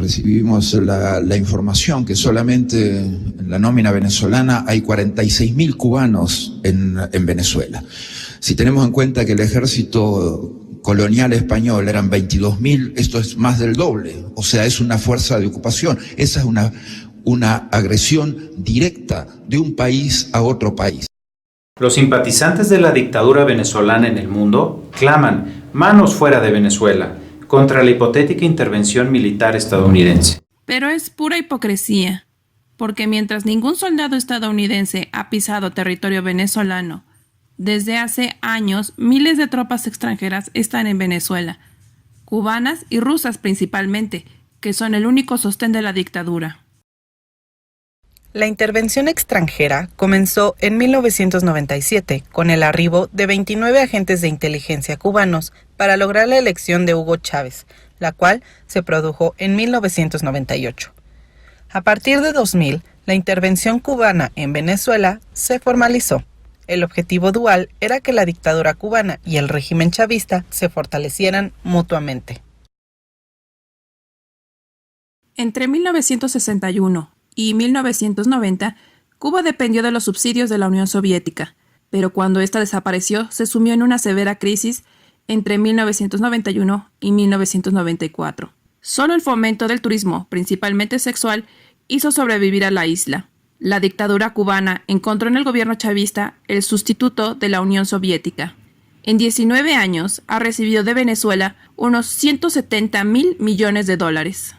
recibimos la información que solamente en la nómina venezolana hay 46.000 cubanos en Venezuela. Si tenemos en cuenta que el ejército colonial español eran 22.000, esto es más del doble, o sea, es una fuerza de ocupación. Esa es una agresión directa de un país a otro país. Los simpatizantes de la dictadura venezolana en el mundo claman manos fuera de Venezuela contra la hipotética intervención militar estadounidense. Pero es pura hipocresía, porque mientras ningún soldado estadounidense ha pisado territorio venezolano, desde hace años miles de tropas extranjeras están en Venezuela, cubanas y rusas principalmente, que son el único sostén de la dictadura. La intervención extranjera comenzó en 1997 con el arribo de 29 agentes de inteligencia cubanos para lograr la elección de Hugo Chávez, la cual se produjo en 1998. A partir de 2000, la intervención cubana en Venezuela se formalizó. El objetivo dual era que la dictadura cubana y el régimen chavista se fortalecieran mutuamente. Entre 1961 y 1990, Cuba dependió de los subsidios de la Unión Soviética, pero cuando ésta desapareció, se sumió en una severa crisis entre 1991 y 1994. Solo el fomento del turismo, principalmente sexual, hizo sobrevivir a la isla. La dictadura cubana encontró en el gobierno chavista el sustituto de la Unión Soviética. En 19 años ha recibido de Venezuela unos 170.000 millones de dólares.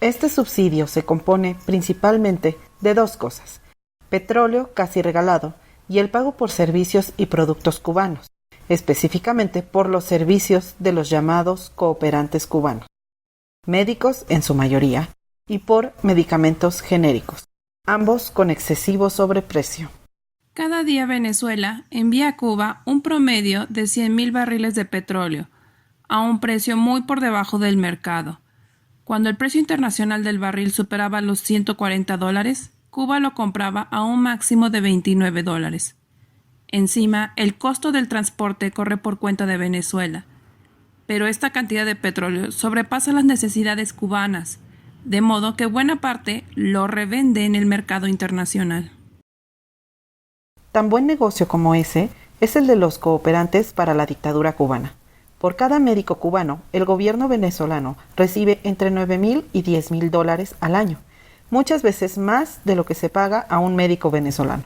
Este subsidio se compone principalmente de dos cosas: petróleo casi regalado y el pago por servicios y productos cubanos, específicamente por los servicios de los llamados cooperantes cubanos, médicos en su mayoría, y por medicamentos genéricos, ambos con excesivo sobreprecio. Cada día Venezuela envía a Cuba un promedio de 100.000 barriles de petróleo, a un precio muy por debajo del mercado. Cuando el precio internacional del barril superaba los $140, Cuba lo compraba a un máximo de $29. Encima, el costo del transporte corre por cuenta de Venezuela. Pero esta cantidad de petróleo sobrepasa las necesidades cubanas, de modo que buena parte lo revende en el mercado internacional. Tan buen negocio como ese es el de los cooperantes para la dictadura cubana. Por cada médico cubano, el gobierno venezolano recibe entre $9.000 y $10.000 al año, muchas veces más de lo que se paga a un médico venezolano.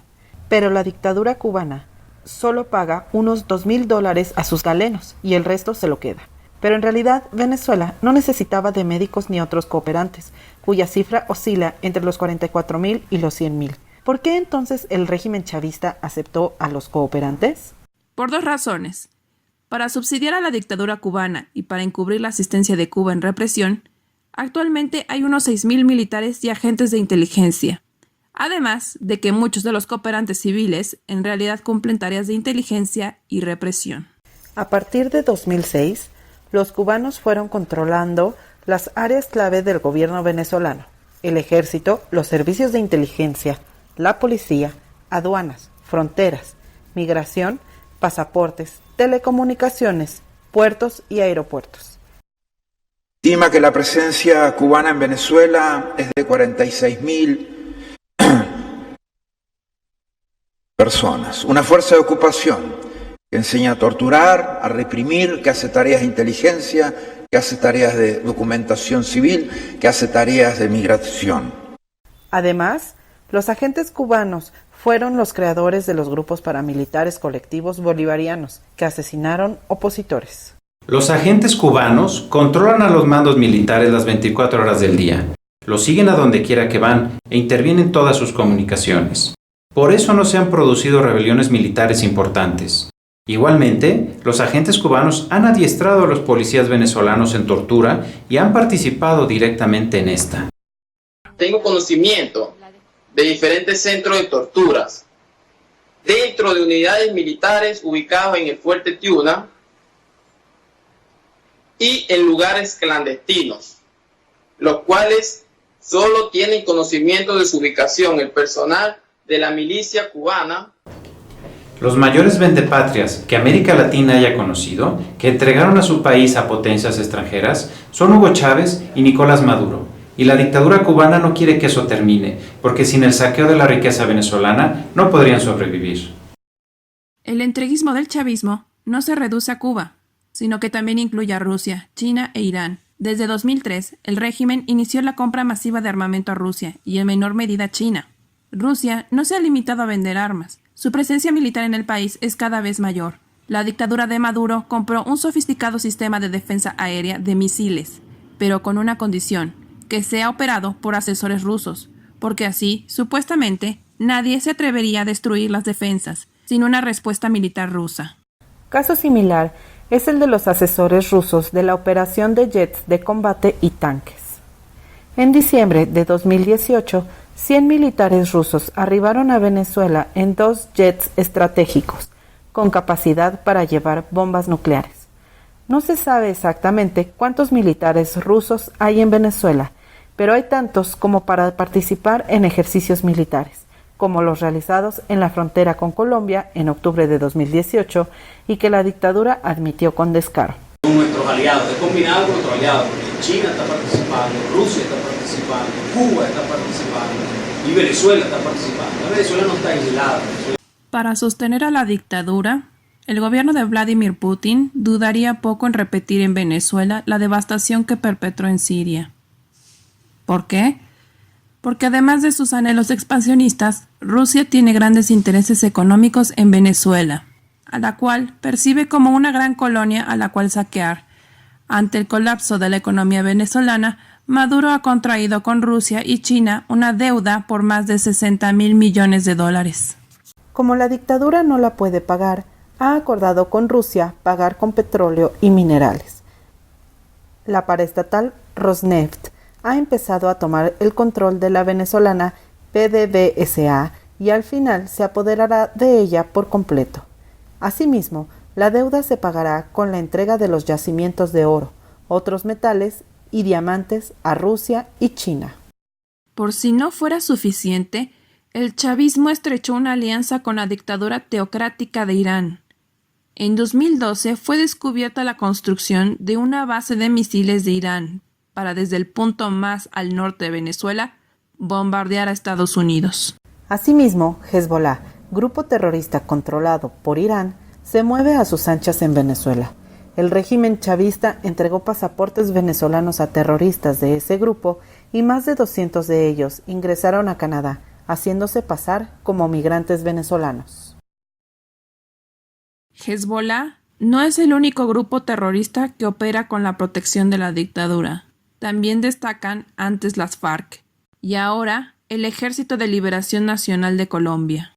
Pero la dictadura cubana solo paga unos $2.000 a sus galenos y el resto se lo queda. Pero en realidad Venezuela no necesitaba de médicos ni otros cooperantes, cuya cifra oscila entre los 44.000 y los 100.000. ¿Por qué entonces el régimen chavista aceptó a los cooperantes? Por dos razones. Para subsidiar a la dictadura cubana y para encubrir la asistencia de Cuba en represión, actualmente hay unos 6.000 militares y agentes de inteligencia, además de que muchos de los cooperantes civiles en realidad cumplen tareas de inteligencia y represión. A partir de 2006, los cubanos fueron controlando las áreas clave del gobierno venezolano: el ejército, los servicios de inteligencia, la policía, aduanas, fronteras, migración, pasaportes, telecomunicaciones, puertos y aeropuertos. Estima que la presencia cubana en Venezuela es de 46.000 personas. Una fuerza de ocupación que enseña a torturar, a reprimir, que hace tareas de inteligencia, que hace tareas de documentación civil, que hace tareas de migración. Además, los agentes cubanos fueron los creadores de los grupos paramilitares colectivos bolivarianos que asesinaron opositores. Los agentes cubanos controlan a los mandos militares las 24 horas del día, los siguen a donde quiera que van e intervienen todas sus comunicaciones. Por eso no se han producido rebeliones militares importantes. Igualmente, los agentes cubanos han adiestrado a los policías venezolanos en tortura y han participado directamente en esta. Tengo conocimiento de diferentes centros de torturas dentro de unidades militares ubicados en el Fuerte Tiuna y en lugares clandestinos, los cuales solo tienen conocimiento de su ubicación el personal de la milicia cubana. Los mayores vendepatrias que América Latina haya conocido, que entregaron a su país a potencias extranjeras, son Hugo Chávez y Nicolás Maduro. Y la dictadura cubana no quiere que eso termine, porque sin el saqueo de la riqueza venezolana no podrían sobrevivir. El entreguismo del chavismo no se reduce a Cuba, sino que también incluye a Rusia, China e Irán. Desde 2003, el régimen inició la compra masiva de armamento a Rusia y en menor medida a China. Rusia no se ha limitado a vender armas. Su presencia militar en el país es cada vez mayor. La dictadura de Maduro compró un sofisticado sistema de defensa aérea de misiles, pero con una condición, que sea operado por asesores rusos, porque así, supuestamente, nadie se atrevería a destruir las defensas sin una respuesta militar rusa. Caso similar es el de los asesores rusos de la operación de jets de combate y tanques. En diciembre de 2018, 100 militares rusos arribaron a Venezuela en 2 jets estratégicos, con capacidad para llevar bombas nucleares. No se sabe exactamente cuántos militares rusos hay en Venezuela, pero hay tantos como para participar en ejercicios militares, como los realizados en la frontera con Colombia en octubre de 2018 y que la dictadura admitió con descaro. Nuestros aliados, es combinado con nuestros aliados, porque China está participando, Rusia está participando, Cuba está participando y Venezuela está participando. Venezuela no está aislada. Para sostener a la dictadura, el gobierno de Vladimir Putin dudaría poco en repetir en Venezuela la devastación que perpetró en Siria. ¿Por qué? Porque además de sus anhelos expansionistas, Rusia tiene grandes intereses económicos en Venezuela, a la cual percibe como una gran colonia a la cual saquear. Ante el colapso de la economía venezolana, Maduro ha contraído con Rusia y China una deuda por más de $60,000 millones. Como la dictadura no la puede pagar, ha acordado con Rusia pagar con petróleo y minerales. La paraestatal Rosneft ha empezado a tomar el control de la venezolana PDVSA y al final se apoderará de ella por completo. Asimismo, la deuda se pagará con la entrega de los yacimientos de oro, otros metales y diamantes a Rusia y China. Por si no fuera suficiente, el chavismo estrechó una alianza con la dictadura teocrática de Irán. En 2012 fue descubierta la construcción de una base de misiles de Irán para desde el punto más al norte de Venezuela bombardear a Estados Unidos. Asimismo, Hezbollah, grupo terrorista controlado por Irán, se mueve a sus anchas en Venezuela. El régimen chavista entregó pasaportes venezolanos a terroristas de ese grupo y más de 200 de ellos ingresaron a Canadá, haciéndose pasar como migrantes venezolanos. Hezbollah no es el único grupo terrorista que opera con la protección de la dictadura. También destacan antes las FARC y ahora el Ejército de Liberación Nacional de Colombia.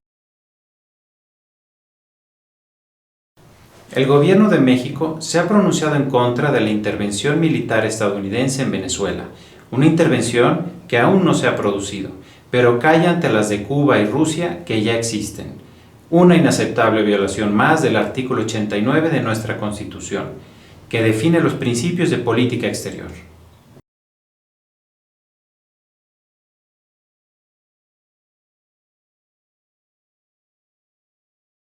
El gobierno de México se ha pronunciado en contra de la intervención militar estadounidense en Venezuela, una intervención que aún no se ha producido, pero calla ante las de Cuba y Rusia que ya existen. Una inaceptable violación más del artículo 89 de nuestra Constitución, que define los principios de política exterior.